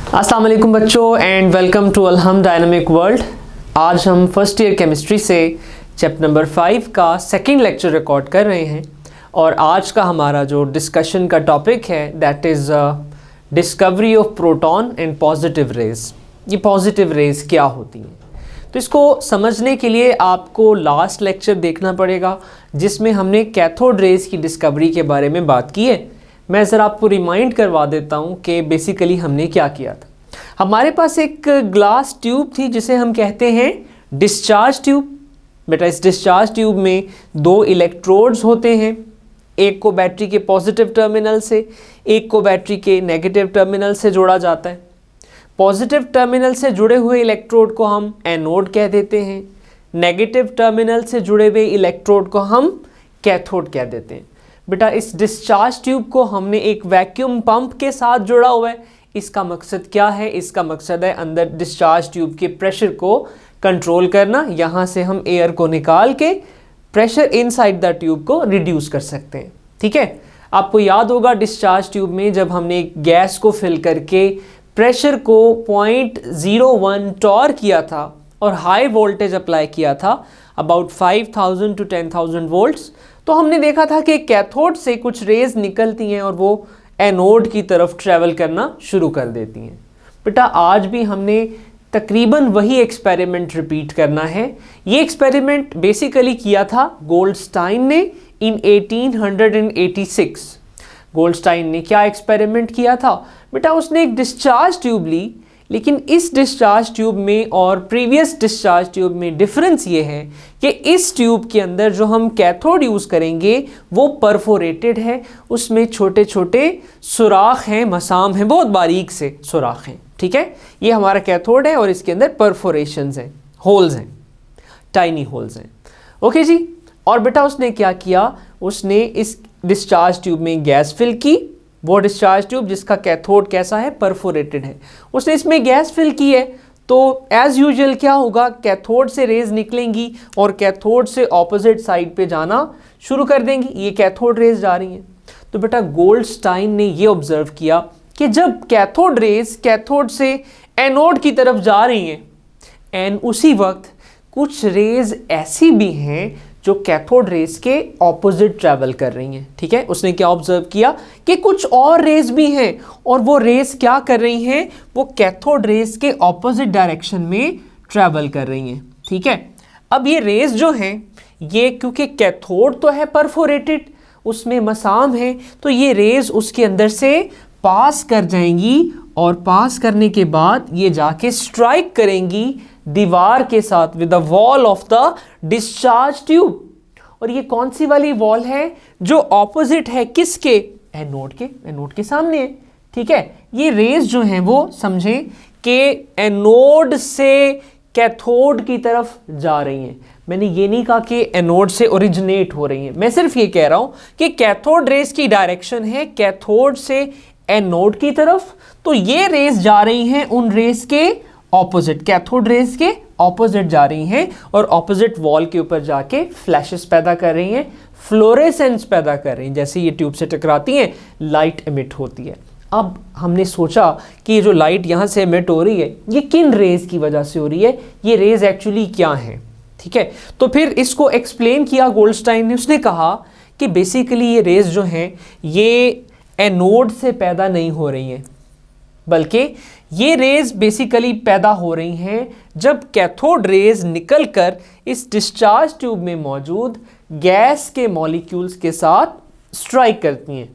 अस्सलाम वालेकुम बच्चों and welcome to Alham dynamic world. आज हम फर्स्ट ईयर केमिस्ट्री से चैप्टर नंबर 5 का सेकंड लेक्चर रिकॉर्ड कर रहे हैं और आज का हमारा जो डिस्कशन का टॉपिक है that is discovery of proton and positive raise. ये पॉजिटिव रेज क्या होती हैं, तो इसको समझने के लिए आपको लास्ट लेक्चर देखना पड़ेगा जिसमें हमने कैथोड रेज की डिस्कवरी के बारे में बात की है। मैं ज़रा आपको रिमाइंड करवा देता हूँ कि बेसिकली हमने क्या किया था। हमारे पास एक ग्लास ट्यूब थी जिसे हम कहते हैं डिस्चार्ज ट्यूब। बेटा इस डिस्चार्ज ट्यूब में दो इलेक्ट्रोड्स होते हैं, एक को बैटरी के पॉजिटिव टर्मिनल से, एक को बैटरी के नेगेटिव टर्मिनल से जोड़ा जाता है। पॉजिटिव टर्मिनल से जुड़े हुए इलेक्ट्रोड को हम एनोड कह देते हैं, नेगेटिव टर्मिनल से जुड़े हुए इलेक्ट्रोड को हम कैथोड कह देते हैं। बेटा इस डिस्चार्ज ट्यूब को हमने एक वैक्यूम पंप के साथ जोड़ा हुआ है। इसका मकसद क्या है? इसका मकसद है अंदर डिस्चार्ज ट्यूब के प्रेशर को कंट्रोल करना। यहाँ से हम एयर को निकाल के प्रेशर इनसाइड द ट्यूब को रिड्यूस कर सकते हैं। ठीक है, आपको याद होगा डिस्चार्ज ट्यूब में जब हमने गैस को फिल करके प्रेशर को 0.01 टॉर किया था और हाई वोल्टेज अप्लाई किया था अबाउट 5000 to 10,000 वोल्ट्स, तो हमने देखा था कि कैथोड से कुछ रेज निकलती हैं और वो एनोड की तरफ ट्रैवल करना शुरू कर देती हैं। बेटा आज भी हमने तकरीबन वही एक्सपेरिमेंट रिपीट करना है। ये एक्सपेरिमेंट बेसिकली किया था गोल्डस्टाइन ने इन 1886। गोल्डस्टाइन ने क्या एक्सपेरिमेंट किया था? बेटा उसने एक डिस्चार्ज ट्यूब ली, लेकिन इस डिस्चार्ज ट्यूब में और प्रीवियस डिस्चार्ज ट्यूब में डिफरेंस ये है कि इस ट्यूब के अंदर जो हम कैथोड यूज़ करेंगे वो परफोरेटेड है, उसमें छोटे छोटे सुराख हैं, मसाम हैं, बहुत बारीक से सुराख हैं। ठीक है, ये हमारा कैथोड है और इसके अंदर परफोरेशंस हैं, होल्स हैं, टाइनी होल्स हैं। ओके जी, और बेटा उसने क्या किया? उसने इस डिस्चार्ज ट्यूब में गैस फिल की। वो डिस्चार्ज ट्यूब जिसका कैथोड कैसा है? परफोरेटेड है। उसने इसमें गैस फिल की है, तो एज यूजुअल क्या होगा? कैथोड से रेज निकलेंगी और कैथोड से ऑपोजिट साइड पे जाना शुरू कर देंगी। ये कैथोड रेज जा रही हैं। तो बेटा गोल्डस्टाइन ने ये ऑब्जर्व किया कि जब कैथोड रेज कैथोड से एनोड की तरफ जा रही हैं एंड उसी वक्त कुछ रेज ऐसी भी हैं जो कैथोड रेज के ऑपोजिट ट्रैवल कर रही हैं। ठीक है, उसने क्या ऑब्जर्व किया कि कुछ और रेज भी हैं और वो रेज क्या कर रही हैं? वो कैथोड रेज के ऑपोजिट डायरेक्शन में ट्रैवल कर रही हैं। ठीक है, अब ये रेज जो हैं ये क्योंकि कैथोड तो है परफोरेटेड, उसमें मसाम है, तो ये रेज उसके अंदर से पास कर जाएंगी और पास करने के बाद ये जाके स्ट्राइक करेंगी दीवार के साथ with the wall of the discharge tube. और ये कौन सी वाली वॉल है? जो ऑपोजिट है किसके? एनोड के। एनोड के सामने है। ठीक है, ये रेज जो हैं वो समझें कि एनोड से कैथोड की तरफ जा रही हैं। मैंने ये नहीं कहा कि एनोड से ओरिजिनेट हो रही हैं, मैं सिर्फ ये कह रहा हूं कि कैथोड रेज की डायरेक्शन है कैथोड से एनोड की तरफ, तो ये रेज जा रही हैं उन रेज के ऑपोजिट, कैथोड रेज के ऑपोजिट जा रही हैं और ऑपोजिट वॉल के ऊपर जाके फ्लैशेस पैदा कर रही हैं, फ्लोरेसेंस पैदा कर रही हैं। जैसे ये ट्यूब से टकराती हैं लाइट एमिट होती है। अब हमने सोचा कि ये जो लाइट यहाँ से एमिट हो रही है ये किन रेज की वजह से हो रही है, ये रेज एक्चुअली क्या हैं। ठीक है, तो फिर इसको एक्सप्लेन किया गोल्डस्टाइन ने। उसने कहा कि बेसिकली ये रेज जो हैं ये एनोड से पैदा नहीं हो रही हैं, बल्कि ये रेज बेसिकली पैदा हो रही हैं जब कैथोड रेज निकलकर इस डिस्चार्ज ट्यूब में मौजूद गैस के मॉलिक्यूल्स के साथ स्ट्राइक करती हैं।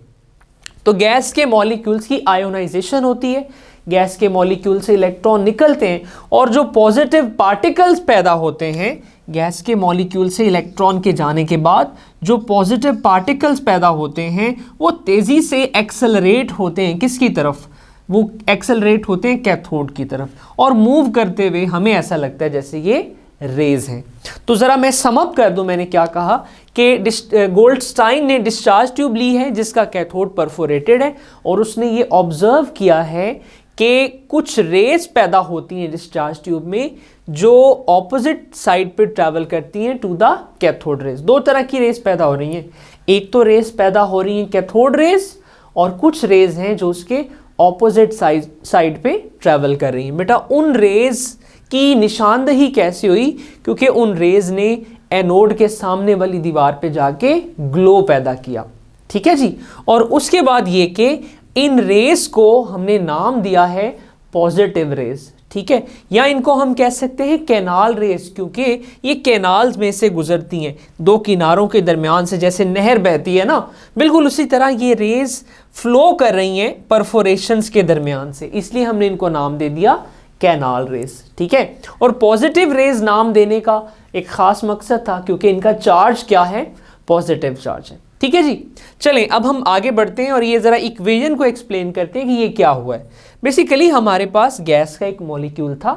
तो गैस के मॉलिक्यूल्स की आयोनाइजेशन होती है, गैस के मॉलिक्यूल से इलेक्ट्रॉन निकलते हैं और जो पॉजिटिव पार्टिकल्स पैदा होते हैं, गैस के मॉलिक्यूल से इलेक्ट्रॉन के जाने के बाद जो पॉजिटिव पार्टिकल्स पैदा होते हैं वो तेज़ी से एक्सेलरेट होते हैं। किसकी तरफ? वो एक्सेलरेट होते हैं कैथोड की तरफ और मूव करते हुए हमें ऐसा लगता है जैसे ये रेज हैं। तो ज़रा मैं समअप कर दूं, मैंने क्या कहा कि गोल्डस्टाइन ने डिस्चार्ज ट्यूब ली है जिसका कैथोड परफोरेटेड है और उसने ये ऑब्जर्व किया है कि कुछ रेज पैदा होती हैं डिस्चार्ज ट्यूब में जो ऑपोजिट साइड पे ट्रैवल करती हैं टू द कैथोड रेज। दो तरह की रेज पैदा हो रही हैं, एक तो रेज पैदा हो रही हैं कैथोड रेज और कुछ रेज हैं जो उसके ऑपोजिट साइड पे ट्रैवल कर रही हैं। बेटा उन रेज की निशानदही कैसे हुई? क्योंकि उन रेज ने एनोड के सामने वाली दीवार पे जाके ग्लो पैदा किया। ठीक है जी। और उसके बाद ये कि इन रेज को हमने नाम दिया है पॉजिटिव रेज। ठीक है, या इनको हम कह सकते हैं कैनाल रेज, क्योंकि ये कैनाल्स में से गुजरती हैं, दो किनारों के दरमियान से, जैसे नहर बहती है ना, बिल्कुल उसी तरह ये रेज फ्लो कर रही हैं परफोरेशंस के दरमियान से, इसलिए हमने इनको नाम दे दिया कैनाल रेज। ठीक है, और पॉजिटिव रेज नाम देने का एक खास मकसद था क्योंकि इनका चार्ज क्या है? पॉजिटिव चार्ज है। ठीक है जी। चलें अब हम आगे बढ़ते हैं और ये जरा इक्वेशन को एक्सप्लेन करते हैं कि ये क्या हुआ है। बेसिकली हमारे पास गैस का एक मॉलिक्यूल था,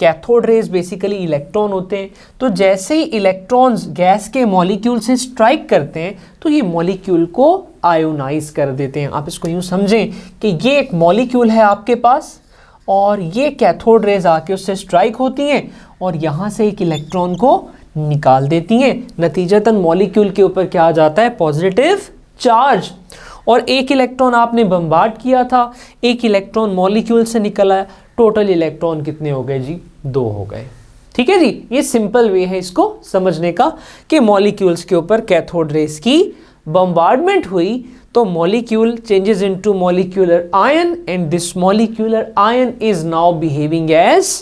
कैथोड रेज बेसिकली इलेक्ट्रॉन होते हैं, तो जैसे ही इलेक्ट्रॉन्स गैस के मॉलिक्यूल से स्ट्राइक करते हैं तो ये मॉलिक्यूल को आयोनाइज कर देते हैं। आप इसको यूं समझें कि ये एक मॉलिक्यूल है आपके पास और ये कैथोड रेज आके उससे स्ट्राइक होती हैं और यहाँ से एक इलेक्ट्रॉन को निकाल देती हैं। नतीजतन मॉलिक्यूल के ऊपर क्या आ जाता है? Positive charge. और एक इलेक्ट्रॉन आपने बम्बार्ड किया था, एक इलेक्ट्रॉन मॉलिक्यूल से निकला, टोटल इलेक्ट्रॉन कितने हो गए जी? 2 हो गए। ठीक है जी। ये सिंपल वे है इसको समझने का कि मॉलिक्यूल्स के ऊपर कैथोड रेज की बम्बार्डमेंट हुई तो molecule changes into molecular ion and this molecular ion is now behaving as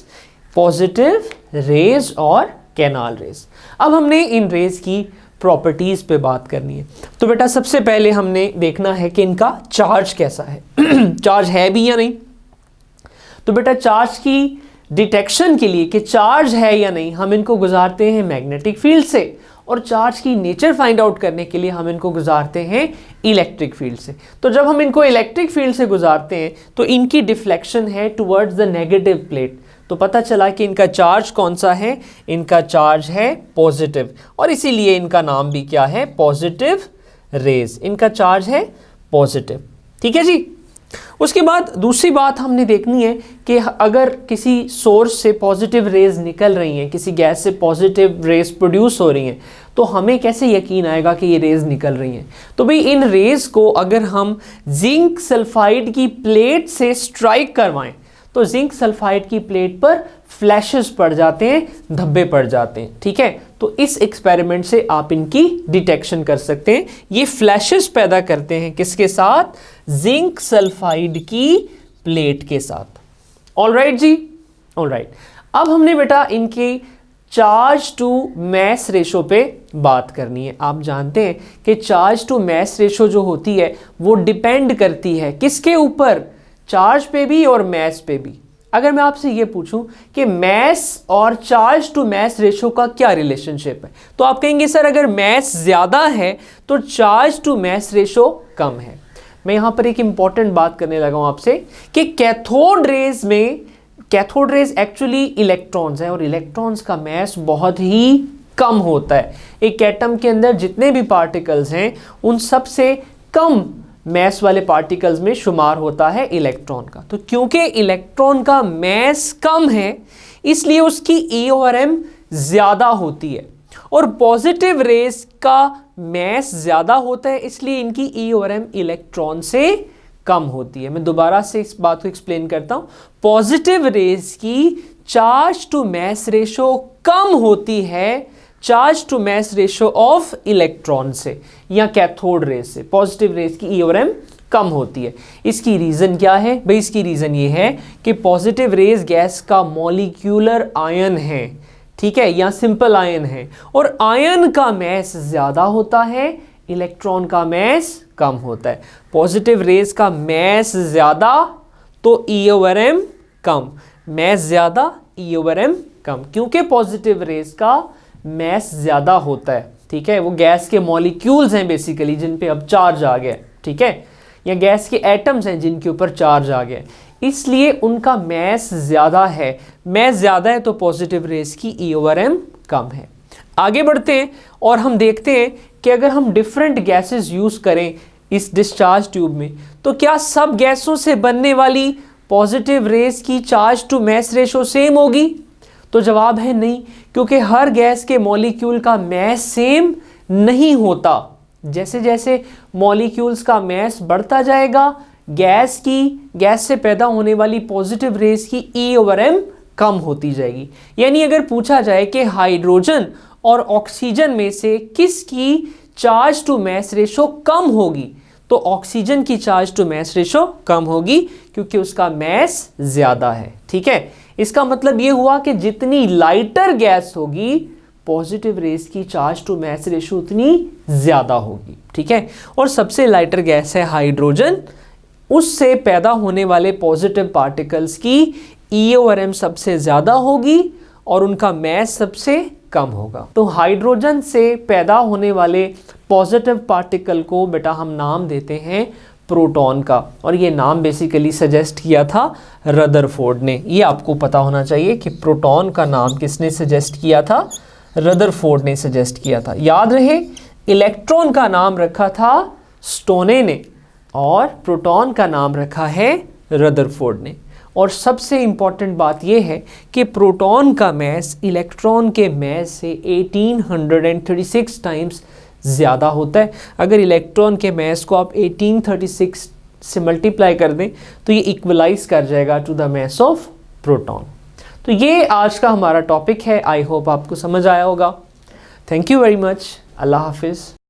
positive rays और कैनाल रेज। अब हमने इन रेज की प्रॉपर्टीज पे बात करनी है। तो बेटा सबसे पहले हमने देखना है कि इनका चार्ज कैसा है चार्ज है भी या नहीं। तो बेटा चार्ज की डिटेक्शन के लिए कि चार्ज है या नहीं हम इनको गुजारते हैं मैग्नेटिक फील्ड से, और चार्ज की नेचर फाइंड आउट करने के लिए हम इनको गुजारते हैं इलेक्ट्रिक फील्ड से। तो जब हम इनको इलेक्ट्रिक फील्ड से गुजारते हैं तो इनकी डिफ्लेक्शन है टुवर्ड्स द नेगेटिव प्लेट, तो पता चला कि इनका चार्ज कौन सा है? इनका चार्ज है पॉजिटिव, और इसीलिए इनका नाम भी क्या है? Positive raise. इनका चार्ज है पॉजिटिव। ठीक है जी। उसके बाद दूसरी बात हमने देखनी है कि अगर किसी सोर्स से पॉजिटिव रेज निकल रही हैं, किसी गैस से पॉजिटिव रेज प्रोड्यूस हो रही हैं, तो हमें कैसे यकीन आएगा कि ये रेज निकल रही हैं? तो भाई इन रेज को अगर हम जिंक सल्फाइड की प्लेट से स्ट्राइक करवाएं तो जिंक सल्फाइड की प्लेट पर फ्लैशेस पड़ जाते हैं, धब्बे पड़ जाते हैं। ठीक है, तो इस एक्सपेरिमेंट से आप इनकी डिटेक्शन कर सकते हैं। ये फ्लैशेस पैदा करते हैं किसके साथ? जिंक सल्फाइड की प्लेट के साथ। ऑलराइट जी, ऑलराइट। अब हमने बेटा इनके चार्ज टू मैस रेशो पे बात करनी है। आप जानते हैं कि चार्ज टू मैस रेशो जो होती है वो डिपेंड करती है किसके ऊपर? चार्ज पे भी और मैस पे भी। अगर मैं आपसे ये पूछूं कि मैस और चार्ज टू मैस रेशो का क्या रिलेशनशिप है, तो आप कहेंगे सर अगर मैस ज्यादा है तो चार्ज टू मैस रेशो कम है। मैं यहां पर एक इंपॉर्टेंट बात करने लगा हूं आपसे कि कैथोड रेज एक्चुअली इलेक्ट्रॉन्स है और इलेक्ट्रॉन्स का मैस बहुत ही कम होता है। एक एटम के अंदर जितने भी पार्टिकल्स हैं उन सबसे कम मैस वाले पार्टिकल्स में शुमार होता है इलेक्ट्रॉन का। तो क्योंकि इलेक्ट्रॉन का मैस कम है इसलिए उसकी ई और एम ज्यादा होती है, और पॉजिटिव रेज का मैस ज्यादा होता है इसलिए इनकी ई और एम इलेक्ट्रॉन से कम होती है। मैं दोबारा से इस बात को एक्सप्लेन करता हूं। पॉजिटिव रेज की चार्ज टू मैस रेशो कम होती है charge to mass ratio of electron से या कैथोड रेज से। पॉजिटिव रेज की ई और एम कम होती है। इसकी रीजन क्या है भाई? इसकी रीजन ये है कि पॉजिटिव रेज गैस का मॉलिक्यूलर आयन है, ठीक है, या सिंपल आयन है, और आयन का मैस ज्यादा होता है, इलेक्ट्रॉन का मैस कम होता है। पॉजिटिव रेज का मैस ज्यादा तो ई ओवर एम कम, मैस ज्यादा ई ओवर एम कम, क्योंकि पॉजिटिव रेज का मैस ज्यादा होता है। ठीक है, वो गैस के मॉलिक्यूल्स हैं बेसिकली जिन पे अब चार्ज आ गया, ठीक है, या गैस के एटम्स हैं जिनके ऊपर चार्ज आ गया, इसलिए उनका मैस ज्यादा है। मैस ज्यादा है तो पॉजिटिव रेज की ई ओवर एम कम है। आगे बढ़ते हैं और हम देखते हैं कि अगर हम डिफरेंट गैसेस यूज करें इस डिस्चार्ज ट्यूब में तो क्या सब गैसों से बनने वाली पॉजिटिव रेज की charge to mass ratio same होगी? तो जवाब है नहीं, क्योंकि हर गैस के मॉलिक्यूल का मैस सेम नहीं होता। जैसे जैसे मॉलिक्यूल्स का मैस बढ़ता जाएगा गैस से पैदा होने वाली पॉजिटिव रेस की E/m कम होती जाएगी। यानी अगर पूछा जाए कि हाइड्रोजन और ऑक्सीजन में से किसकी चार्ज टू मास रेशो कम होगी, तो ऑक्सीजन की चार्ज टू मास रेशो कम होगी क्योंकि उसका मास ज्यादा है। ठीक है, इसका मतलब ये हुआ कि जितनी लाइटर गैस होगी पॉजिटिव रेस की चार्ज टू मास रेशो उतनी ज्यादा होगी। ठीक है, और सबसे लाइटर गैस है हाइड्रोजन, उससे पैदा होने वाले पॉजिटिव पार्टिकल्स की E/m सबसे ज्यादा होगी और उनका मास सबसे कम होगा। तो हाइड्रोजन से पैदा होने वाले पॉजिटिव पार्टिकल को बेटा हम नाम देते हैं प्रोटॉन का, और ये नाम बेसिकली सजेस्ट किया था रदरफोर्ड ने। ये आपको पता होना चाहिए कि प्रोटॉन का नाम किसने सजेस्ट किया था, रदरफोर्ड ने सजेस्ट किया था। याद रहे इलेक्ट्रॉन का नाम रखा था स्टोने ने और प्रोटॉन का नाम रखा है रदरफोर्ड ने। और सबसे इंपॉर्टेंट बात यह है कि प्रोटॉन का मास इलेक्ट्रॉन के मास से 1836 टाइम्स ज़्यादा होता है। अगर इलेक्ट्रॉन के मास को आप 1836 से मल्टीप्लाई कर दें तो ये इक्वलाइज कर जाएगा to the mass of proton. तो ये आज का हमारा टॉपिक है। आई होप आपको समझ आया होगा। Thank you very much. अल्लाह हाफिज़।